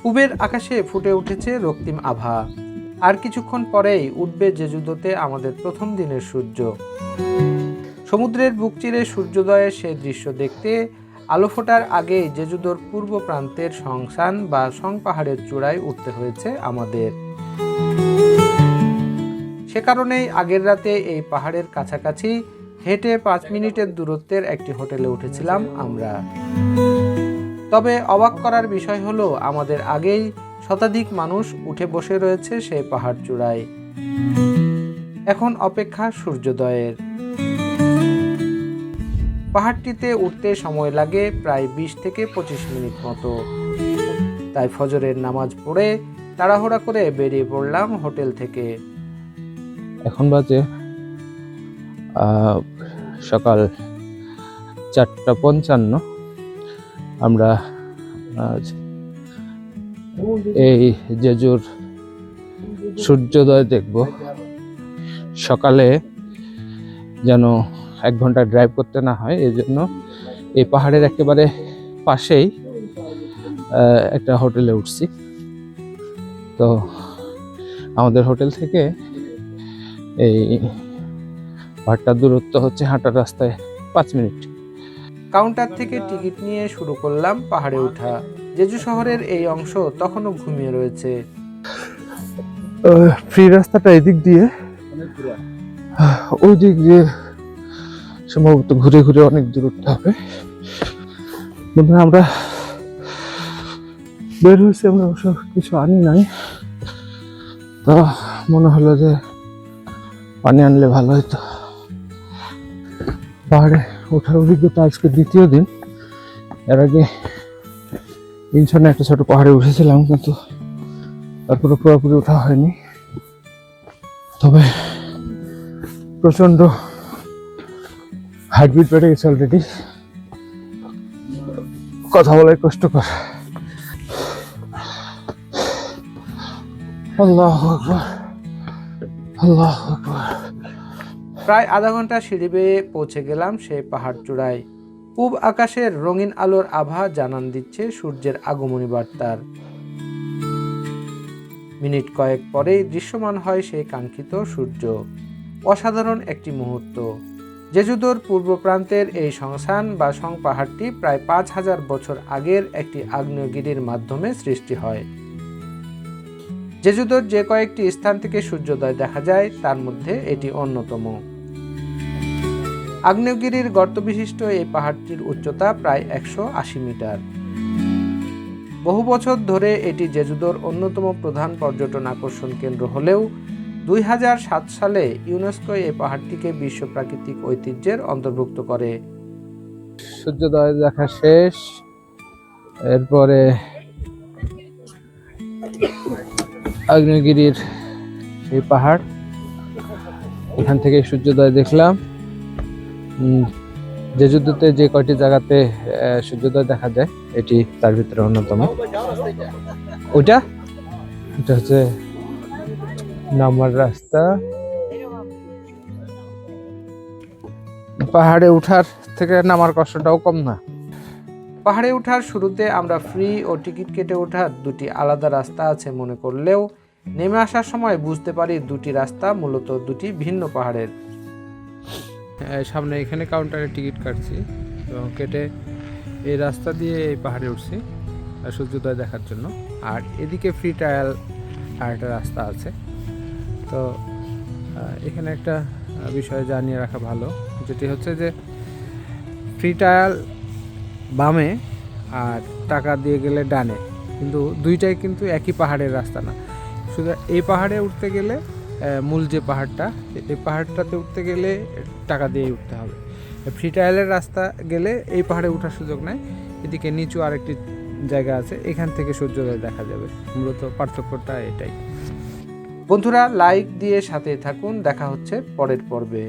পূবের আকাশে ফুটে উঠেছে রক্তিম আভা। আর কিছুক্ষণ পরেই উঠবে জেজুদোতে আমাদের প্রথম দিনের সূর্য। সমুদ্রের বুক চিরে সূর্যোদয়ের সে দৃশ্য দেখতে আলো ফোটার আগেই জেজুদোর পূর্ব প্রান্তের সংসান বা সং পাহাড়ের চূড়ায় উঠতে হয়েছে আমাদের। সে কারণেই আগের রাতে এই পাহাড়ের কাছাকাছি হেঁটে 5 মিনিটের দূরত্বের একটি হোটেলে উঠেছিলাম আমরা। তবে অবাক করার বিষয় হলো আমাদের আগেই শতাধিক মানুষ উঠে বসে রয়েছে সেই পাহাড় চূড়ায়। এখন অপেক্ষা সূর্যোদয়ের। পাহাড়টিতে উঠতে সময় লাগে প্রায় 20 থেকে 25 মিনিট মতো। তাই ফজরের নামাজ পড়ে তাড়াহুড়া করে বেরিয়ে পড়লাম হোটেল থেকে। এখন বাজে সকাল 4:55। আমরা আজ এই জেজুর সূর্যোদয় দেখব। সকালে যেন 1 ঘন্টা ড্রাইভ করতে না হয়, এই জন্য এই পাহাড়ের একেবারে পাশেই একটা হোটেলে উঠছি। তো আমাদের হোটেল থেকে এই পাহাড়টার দূরত্ব হচ্ছে হাঁটার রাস্তায় 5 মিনিট। কাউন্টার থেকে টিকিট নিয়ে শুরু করলাম পাহাড়ে ওঠা। জেজু শহরের এই অংশ তখনও ঘুমিয়ে রয়েছে। ফ্রি রাস্তাটা এদিক দিয়ে, ওই দিক দিয়ে সম্ভবত ঘুরে ঘুরে অনেক দূর উঠতে হবে। আমরা বের হয়েছি, আমরা অবশ্য কিছু আনি নাই। তা মনে হলো যে পানি আনলে ভালো হতো। পাহাড়ে ওঠার অভিজ্ঞতা আজকে 2য় দিন। এর আগে ইনশনে একটা ছোট পাহাড়ে উঠেছিলাম, কিন্তু তারপরে পুরোপুরি ওঠা হয়নি। তবে প্রচন্ড হার্টবিট বেড়ে গেছে অলরেডি, কথা বলাই কষ্টকর। আল্লাহু আকবার, আল্লাহু আকবার। প্রায় আধা ঘন্টা সিঁড়ি বেয়ে পৌঁছে গেলাম সেই পাহাড় চূড়ায়। পূব আকাশের রঙিন আলোর আভা জানান দিচ্ছে সূর্যের আগমনী বার্তার। মিনিট কয়েক পরেই দৃশ্যমান হয় সেই কাঙ্ক্ষিত সূর্য। অসাধারণ একটি মুহূর্ত। জেজুদোর পূর্ব প্রান্তের এই সংসান বা সং পাহাড়টি প্রায় 5000 বছর আগের একটি আগ্নেয়গিরির মাধ্যমে সৃষ্টি হয়। জেজুদোর যে কয়েকটি স্থান থেকে সূর্যোদয় দেখা যায় তার মধ্যে এটি অন্যতম। আগ্নেয়গিরির গর্তবিশিষ্ট এই পাহাড়টির উচ্চতা প্রায় 180 মিটার। বহু বছর ধরে এটি জেজুদোর অন্যতম প্রধান পর্যটন আকর্ষণ কেন্দ্র হলেও 2007 সালে ইউনেস্কো এই পাহাড়টিকে বিশ্ব প্রাকৃতিক ঐতিহ্যের অন্তর্ভুক্ত করে। সূর্যোদয় দেখা শেষ। এরপরে আগ্নেয়গিরির এই পাহাড়, এখান থেকে সূর্যোদয় দেখলাম। জেজুদোতে যে কয়টি জায়গাতে সূর্যোদয় দেখা যায় এটি তার ভিতরে অন্যতম। ওইটা এটা হচ্ছে নামার রাস্তা। পাহাড়ে উঠার থেকে নামার কষ্টটাও কম না। পাহাড়ে ওঠার শুরুতে আমরা ফ্রি ও টিকিট কেটে ওঠার 2টি আলাদা রাস্তা আছে মনে করলেও নেমে আসার সময় বুঝতে পারি 2টি রাস্তা মূলত 2টি ভিন্ন পাহাড়ের। সামনে এখানে কাউন্টারে টিকিট কাটছি এবং কেটে এই রাস্তা দিয়ে এই পাহাড়ে উঠছি সূর্যোদয় দেখার জন্য। আর এদিকে ফ্রি ট্রায়াল আর একটা রাস্তা আছে। তো এখানে একটা বিষয় জানিয়ে রাখা ভালো, যেটি হচ্ছে যে ফ্রি ট্রায়াল বামে আর টাকা দিয়ে গেলে ডানে, কিন্তু দুইটাই কিন্তু একই পাহাড়ের রাস্তা না। শুধু এই পাহাড়ে উঠতে গেলে মূল যে পাহাড়টা, এই পাহাড়টাতে উঠতে গেলে টাকা দিয়ে উঠতে হবে। ফ্রি ট্রায়ালের রাস্তা গেলে এই পাহাড়ে ওঠার সুযোগ নেই। এদিকে নিচু আরেকটি জায়গা আছে, এখান থেকে সূর্যোদয় দেখা যাবে। মূলত পার্থক্যটা এটাই। বন্ধুরা, লাইক দিয়ে সাথে থাকুন। দেখা হচ্ছে পরের পর্বে।